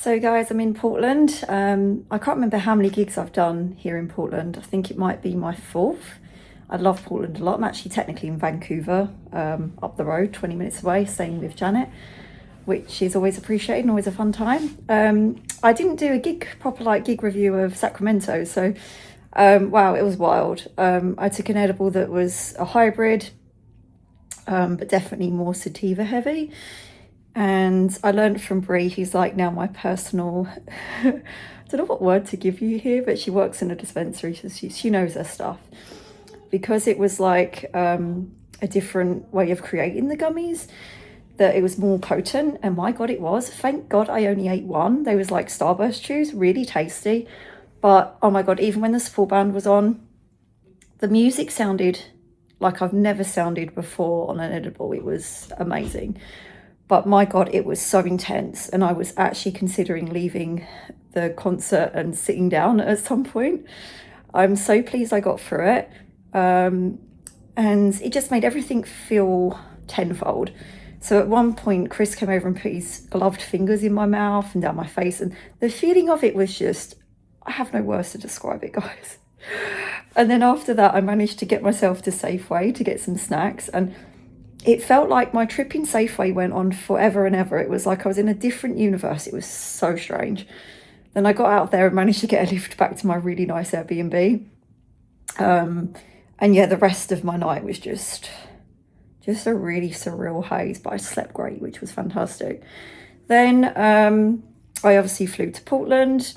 So guys, I'm in Portland. I can't remember how many gigs I've done here in Portland. I think it might be my fourth. I love Portland a lot. I'm actually technically in Vancouver, up the road, 20 minutes away, staying with Janet, which is always appreciated and always a fun time. I didn't do a proper gig review of Sacramento, so wow, it was wild. I took an edible that was a hybrid, but definitely more sativa heavy. And I learned from Brie, who's like now my personal, I don't know what word to give you here, but she works in a dispensary, so she knows her stuff. Because it was like a different way of creating the gummies, that it was more potent, and my God, it was. Thank God I only ate one. They was like Starburst chews, really tasty. But oh my God, even when the support band was on, the music sounded like I've never sounded before on an edible. It was amazing. But my God, it was so intense. And I was actually considering leaving the concert and sitting down at some point. I'm so pleased I got through it. And it just made everything feel tenfold. So at one point, Chris came over and put his gloved fingers in my mouth and down my face. And the feeling of it was just, I have no words to describe it, guys. And then after that, I managed to get myself to Safeway to get some snacks. And it felt like my trip in Safeway went on forever and ever. It was like I was in a different universe. It was so strange. Then I got out there and managed to get a lift back to my really nice Airbnb. And yeah, the rest of my night was just a really surreal haze, but I slept great, which was fantastic. Then I obviously flew to Portland.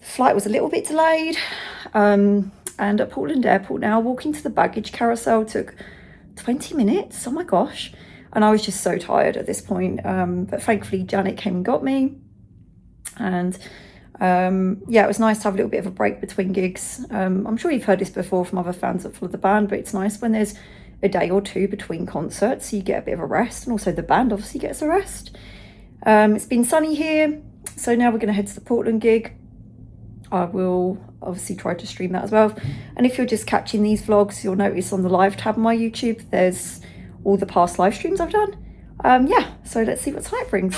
The flight was a little bit delayed. And at Portland Airport now, walking to the baggage carousel took 20 minutes, oh my gosh. And I was just so tired at this point. But thankfully Janet came and got me. And yeah, it was nice to have a little bit of a break between gigs. I'm sure you've heard this before from other fans that follow the band, but it's nice when there's a day or two between concerts, so you get a bit of a rest, and also the band obviously gets a rest. It's been sunny here, so now we're going to head to the Portland gig. I will obviously try to stream that as well. And if you're just catching these vlogs, you'll notice on the live tab on my YouTube, there's all the past live streams I've done. Yeah, so let's see what tonight brings.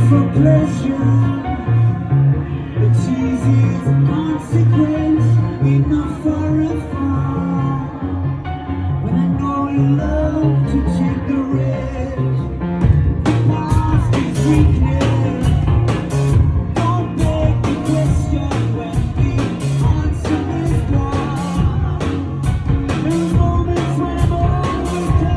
For pleasure, it's easy as a consequence, enough for a fall. When I know you love to take the risk, past is weakness. Don't make the question when the answer is gone. There are moments when I'm overcome.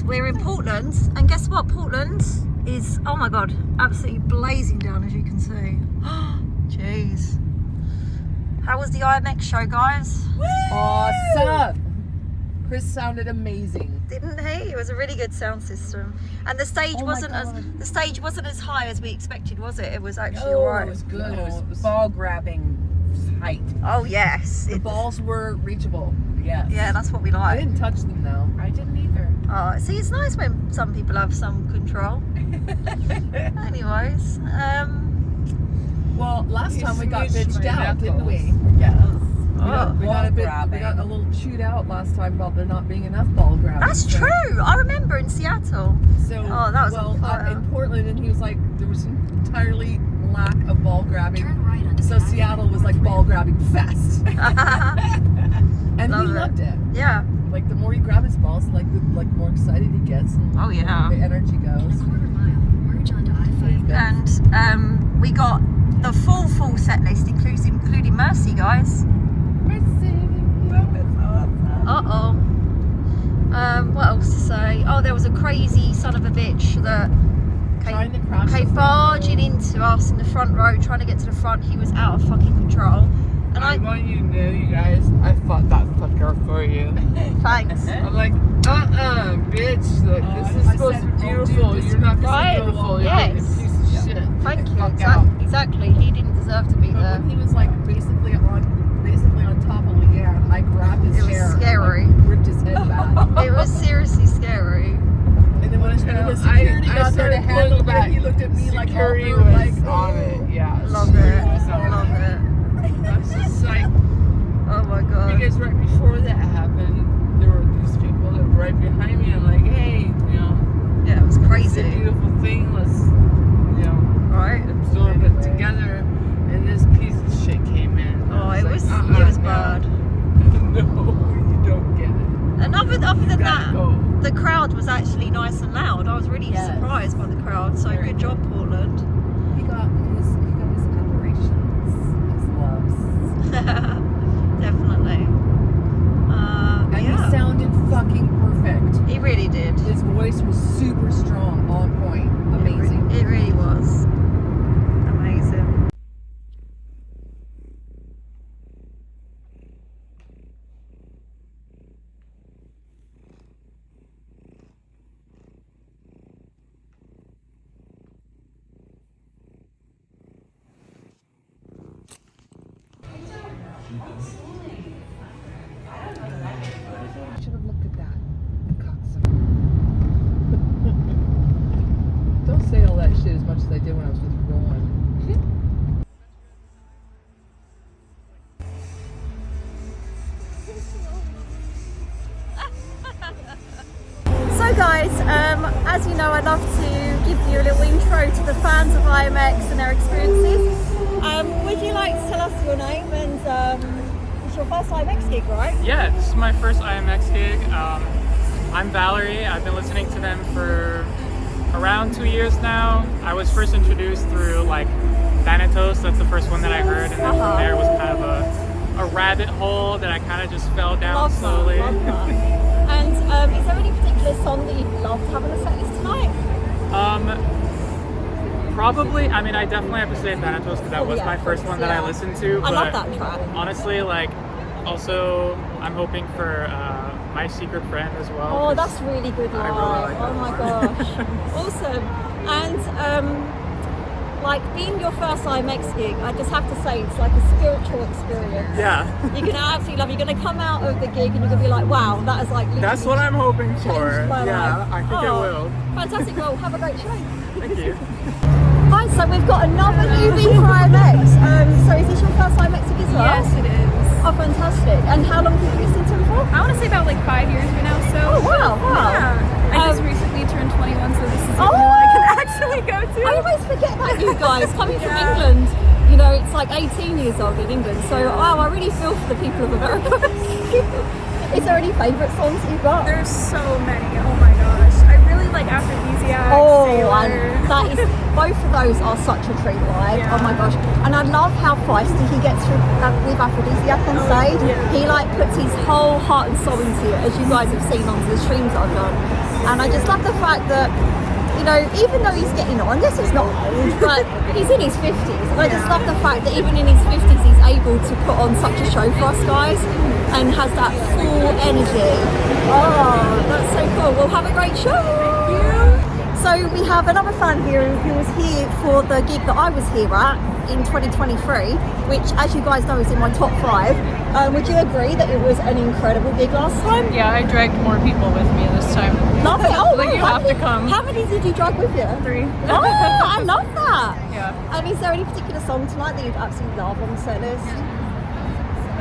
We're in Portland, and guess what? Portland is, oh my god, absolutely blazing down, as you can see. Jeez. How was the IAMX show, guys? Awesome. Chris sounded amazing. Didn't he? It was a really good sound system, and the stage wasn't as high as we expected, was it? It was actually alright. It was good. It was ball grabbing height. Oh yes. The balls were reachable. Yes. Yeah, that's what we I like. didn't touch them though. I didn't either. Oh, see, it's nice when some people have some control. Anyways, Well, last You time we got smooshed bitched my out, didn't we? knuckles. Yes. Oh. We got Ball a little chewed out last time about there not being enough ball grabbing. that's So- true. I remember in Seattle. So, Oh, that was well, on fire. in Portland, and he was like, there was entirely lack of ball grabbing. So Seattle was like ball grabbing fest, and Love he it. loved it. Yeah. Like the more you grab his balls, the more excited he gets. And Oh, yeah. the energy goes. And we got the full set list, including Mercy, guys. Uh-oh. What else to say? Oh, there was a crazy son of a bitch that Trying to crash the came front barging into us in the front row, trying to get to the front. He was out of fucking control. And I I want you to know, you guys, I fought that fucker for you. thanks. I'm like, bitch, like, this is I supposed said, to be oh, dude, beautiful. this You're not is right. beautiful. Yes. You're a piece of shit. Thank you. Fuck out. Exactly. He didn't deserve to be But there. when he was like basically on top of Leanne, I grabbed his It was hair. scary. And, like, ripped his head back. It was seriously scary. And then when security I got there to started handle pulling back. it, he looked at me like all Security through, was like, on it. Yeah. Love security it. was on Love it. it. I was just like, Oh my god. because right before that happened, there were these people that were right behind me. I'm like, hey, you know, Yeah, it was it's a crazy. beautiful thing. Let's, you know, Right? absorb it together. And this piece of shit came in. Oh, I it like, was no. bad. No, you don't get it. And other than You that, gotta go. the crowd was actually nice and loud. I was really Yes. surprised by the crowd. So Very good job, Portland. He got his adorations, his loves. Definitely. And he Yeah, sounded fucking perfect. he really did. His voice was super strong, on point, amazing. It really was. Amazing. I should have looked at that. The cocksucker. Don't say all that shit as much as I did when I was with Rowan. So guys, as you know, I'd love to give you a little intro to the fans of IAMX and their experiences. Would you like to tell us your name and it's your first IAMX gig, right? Yeah, this is my first IMX gig. I'm Valerie. I've been listening to them for around 2 years now. I was first introduced through like Thanatos. That's the first one that I heard, and then from there was kind of a rabbit hole that I kind of just fell down Love slowly. that, love that. And is there any particular song that you'd love to have on the set list tonight? Probably. I mean, I definitely have to say Thanatos because that Oh, was yeah, my of first course, one that yeah. I listened to. I love but that track. honestly, like, also I'm hoping for My Secret Friend as well. Oh, 'cause that's really good I live. really like Oh that my one. gosh. Awesome. And like being your first IMX gig, I just have to say it's like a spiritual experience. Yeah. You're gonna absolutely love it. You're gonna come out of the gig and you're gonna be like, wow, that is like literally That's what I'm hoping for. changed my Yeah, life. I think it Oh, will. Fantastic. Well, have a great show. Thank you. Hi, so we've got another newbie for IMX. So is this your first IMX gig as well? Yes, it is. Oh, fantastic. And how long have you listened to them for? I want to say about like 5 years ago now. So Oh, wow, wow. yeah, I just recently turned 21, so this is the Oh! only one I can actually go to. I always forget about you guys coming from England. You know, it's like 18 years old in England. So, wow, I really feel for the people of America. Is there any favourite songs that you've got? There's so many. Oh my gosh, I really like Aphrodisiac. Oh, Sailor. and that is, both of those are such a treat live. Yeah. Oh my gosh. And I love how feisty he gets with Aphrodisiac on stage. yeah. He like puts his whole heart and soul into it, as you guys have seen on the streams that I've done. And I just love the fact that, you know, even though he's getting on, yes, he's not old, but he's in his 50s. And I just love the fact that even in his 50s, he's able to put on such a show for us guys and has that full energy. Oh, that's so cool. We'll have a great show. Thank you. So we have another fan here who was here for the gig that I was here at in 2023, which, as you guys know, is in my top 5. Would you agree that it was an incredible gig last time? Yeah, I dragged more people with me this time. Love it. Oh, Like, you how have to many- come. How many did you drag with you? 3. Oh, I love that. Yeah. And is there any particular song tonight that you'd absolutely love on the set list?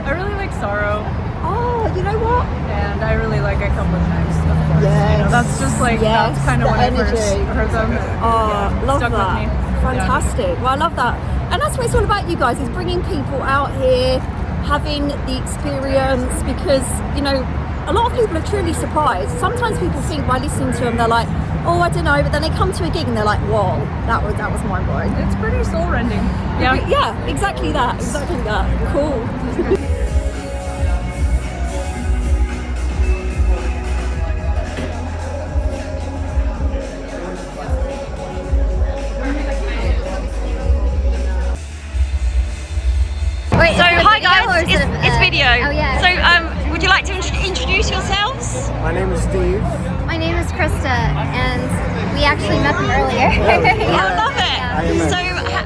I really like Sorrow, Oh, you know what? and I really like A Couple of Times, of course. Yes. You know, that's just like, Yes, that's kind of the when I first energy. heard them. Oh, love stuck that. with me. Fantastic. Well, I love that. And that's what it's all about, you guys, is bringing people out here, having the experience, because, you know, a lot of people are truly surprised. Sometimes people think by listening to them, they're like, oh, I don't know, but then they come to a gig and they're like, whoa, that was mind-blowing. It's pretty soul-rending. Yeah. Yeah, exactly that. Exactly that. Cool. Wait, So, hi guys, or is it's video. Oh yeah. So, would you like to introduce yourselves? My name is Steve. My name is Krista, and we actually met them earlier. I love it. IAMX. So,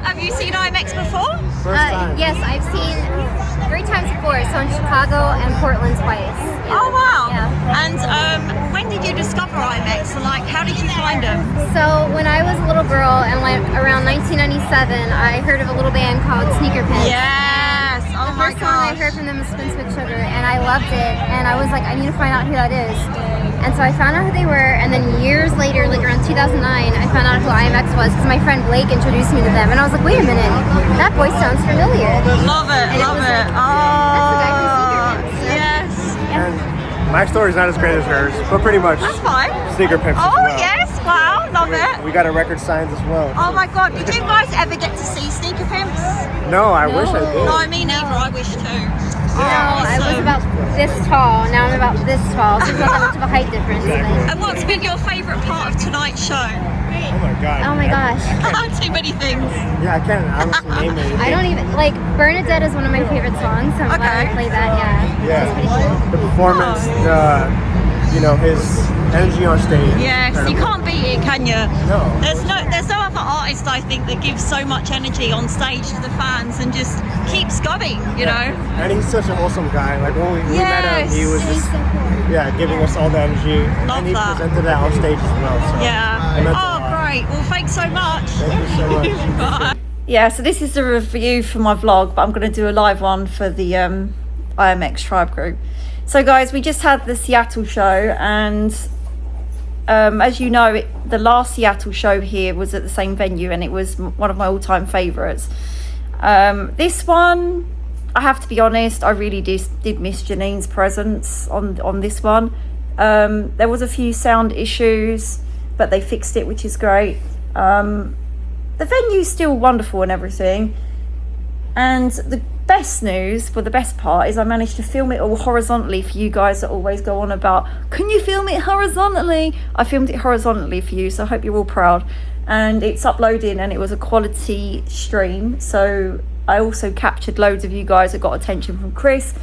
have you seen IMX before? First time. Yes, I've seen 3 times before. So in Chicago and Portland twice. Yeah. Oh wow! Yeah. And when did you discover IMX? And like, how did you find them? So when I was a little girl, and like around 1997, I heard of a little band called Sneaker Pimps. Yes. Oh The my first song I gosh. heard from them was Spin Spit Sugar, and I loved it. And I was like, I need to find out who that is. And so I found out who they were, and then years later, like around 2009, I found out who IMX was because my friend Blake introduced me to them, and I was like, wait a minute, that voice sounds familiar. Love it. And it Love was it. like, that's the guy from Sneaker Oh. Pimps. Yes. And my story's not as great as hers, but pretty much That's fine. Sneaker Pimps as Oh well. yes. Wow. Love it. We got a record signed as well. Oh my God. Did you guys ever get to see Sneaker Pimps? No, I wish I did. No, me neither. I wish to. No, I was about this tall. Now I'm about this tall. So there's not that much of a height difference. But, And what's been your favourite part of tonight's show? Oh my god. oh my gosh. Too many things. Yeah, I can't honestly name it. I don't even like Bernadette is one of my favorite songs, so I'm glad Okay. I played that. Yeah. Yeah. It's pretty cool. The performance, his energy on stage. Yes, you incredible. can't beat it, can you? No. There's no other artist I think that gives so much energy on stage to the fans and just keeps going, you know. And he's such an awesome guy. Like when we met him, he was He's just so cool. giving us all the energy. Love and he that. presented that on stage as well. So Yeah. it meant a Oh, lot. great. Well, thanks so much. Thank you so much. Bye. Yeah, so this is the review for my vlog, but I'm going to do a live one for the IMX Tribe group. So guys, we just had the Seattle show, and as you know, the last Seattle show here was at the same venue, and it was one of my all-time favourites. This one, I have to be honest, I really did miss Janine's presence on this one. There was a few sound issues, but they fixed it, which is great. The venue's still wonderful and everything, and the best news, well, the best part is I managed to film it all horizontally for you guys that always go on about, can you film it horizontally? I filmed it horizontally for you, so I hope you're all proud. And it's uploading, and it was a quality stream, so I also captured loads of you guys that got attention from Chris.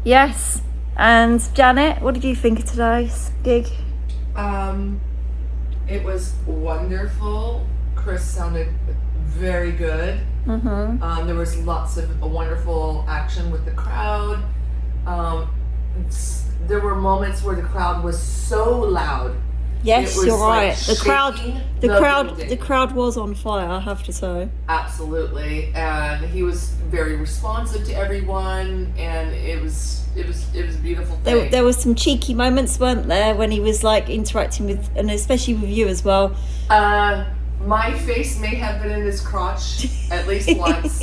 Yes. And Janet, what did you think of today's gig? It was wonderful. Chris sounded very good. There was lots of wonderful action with the crowd. There were moments where the crowd was so loud. Yes, It was you're like right. The crowd, shaking the the crowd, building. the crowd was on fire, I have to say. Absolutely, and he was very responsive to everyone, and it was a beautiful thing. There was some cheeky moments, weren't there, when he was like interacting with, and especially with you as well. My face may have been in his crotch at least once.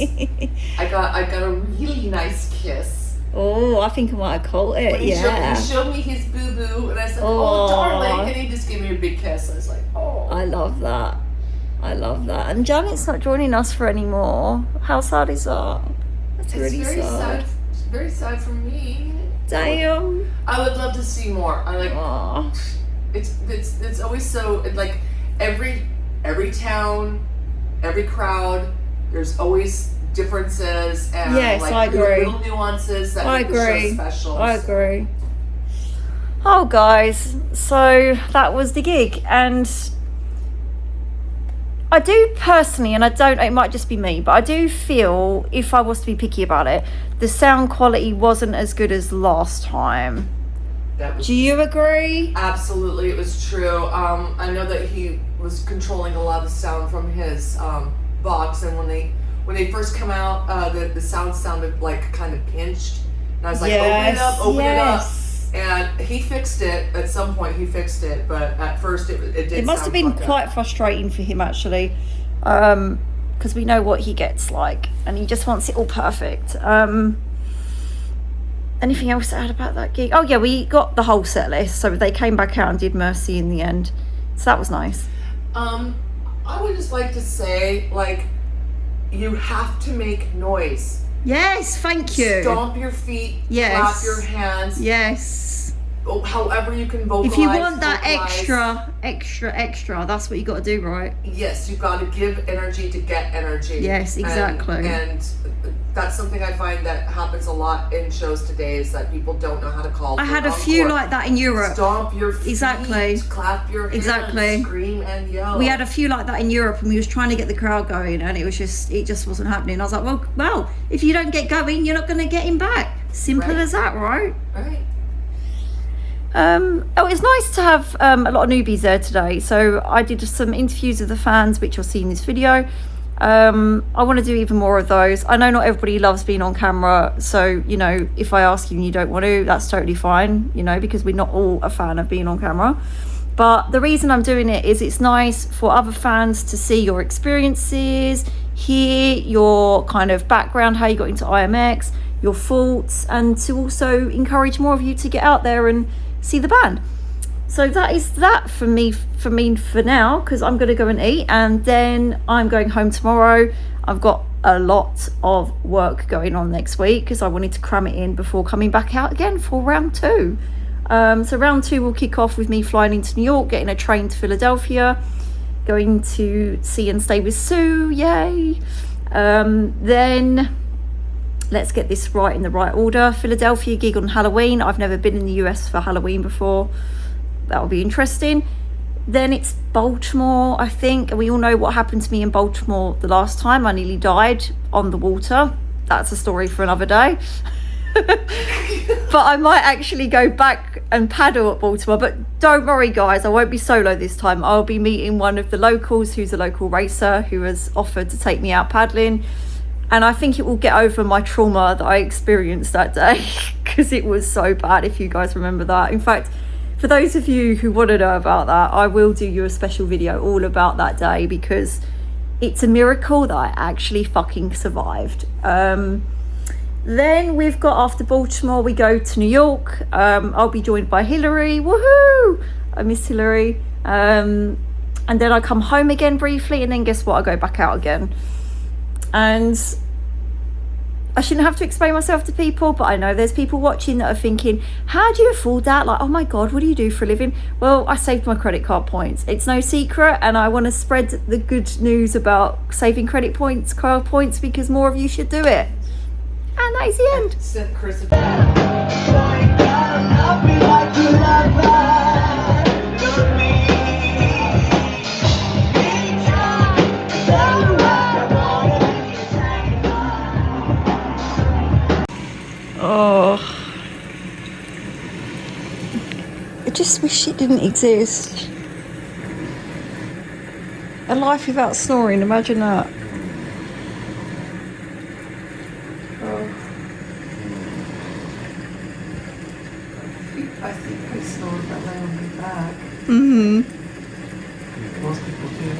I got a really nice kiss. Oh, I think I might have caught it. When he Yeah, showed me his boo boo, and I said, Oh. "Oh, darling," and he just gave me a big kiss. I was like, "Oh." I love that. I love that. And Janet's not joining us for any more. How sad is that? That's It's really very sad. It's very sad for me. Damn. I would love to see more. I like. Aw. It's always so like every town, every crowd. There's always differences and Yes, like I agree. little nuances that I make the show agree. special. I agree. Oh, guys, so that was the gig, and I do personally, and I don't, it might just be me, but I do feel, if I was to be picky about it, the sound quality wasn't as good as last time. That was Do you agree? absolutely, it was true. I know that he was controlling a lot of the sound from his box, and when they first come out, the sound sounded like kind of pinched, and I was like, open it up. And he fixed it at some point. He fixed it, but at first it did. It must have been quite frustrating for him actually, because we know what he gets like, and he just wants it all perfect. Anything else to add about that gig? Oh yeah, we got the whole set list, so they came back out and did Mercy in the end, so that was nice. I would just like to say, like, you have to make noise. Yes, thank you. Stomp your feet. Yes. Clap your hands. Yes. However you can vocalize. If you want that vocalize. extra, that's what you got to do, right? Yes, you've got to give energy to get energy. Yes, exactly. And that's something I find that happens a lot in shows today, is that people don't know how to call. I had a few like that in Europe. Stomp your feet. Exactly. Clap your hands. Exactly. Scream and yell. We had a few like that in Europe, and we was trying to get the crowd going, and it just wasn't happening. I was like, well, if you don't get going, you're not going to get him back. Simple as that, right? Right. It's nice to have a lot of newbies there today. So I did some interviews with the fans, which you'll see in this video. I want to do even more of those. I know not everybody loves being on camera, so you know, if I ask you and you don't want to, that's totally fine, you know, because we're not all a fan of being on camera. But the reason I'm doing it is it's nice for other fans to see your experiences, hear your kind of background, how you got into IAMX, your thoughts, and to also encourage more of you to get out there and see the band. So that is that for me for now, because I'm going to go and eat, and then I'm going home tomorrow. I've got a lot of work going on next week because I wanted to cram it in before coming back out again for round 2. So round 2 will kick off with me flying into New York, getting a train to Philadelphia, going to see and stay with Sue, yay. Then let's get this right in the right order. Philadelphia gig on Halloween. I've never been in the US for Halloween before. That'll be interesting. Then it's Baltimore, I think, and we all know what happened to me in Baltimore the last time. I nearly died on the water. That's a story for another day. But I might actually go back and paddle at Baltimore. But don't worry, guys, I won't be solo this time. I'll be meeting one of the locals who's a local racer who has offered to take me out paddling. And I think it will get over my trauma that I experienced that day, because it was so bad, if you guys remember that. In fact, for those of you who want to know about that, I will do you a special video all about that day, because it's a miracle that I actually fucking survived. Then we've got, after Baltimore, we go to New York. I'll be joined by Hillary. Woohoo! I miss Hillary. And then I come home again briefly, and then guess what? I go back out again. And I shouldn't have to explain myself to people, but I know there's people watching that are thinking, how do you afford that? Like, oh my God, what do you do for a living? Well, I saved my credit card points. It's no secret, and I want to spread the good news about saving credit points, card points, because more of you should do it. And that is the end. Sent Chris Oh, I just wish it didn't exist. A life without snoring, imagine that. I think I snored that way on my back. Mm-hmm. Most people do.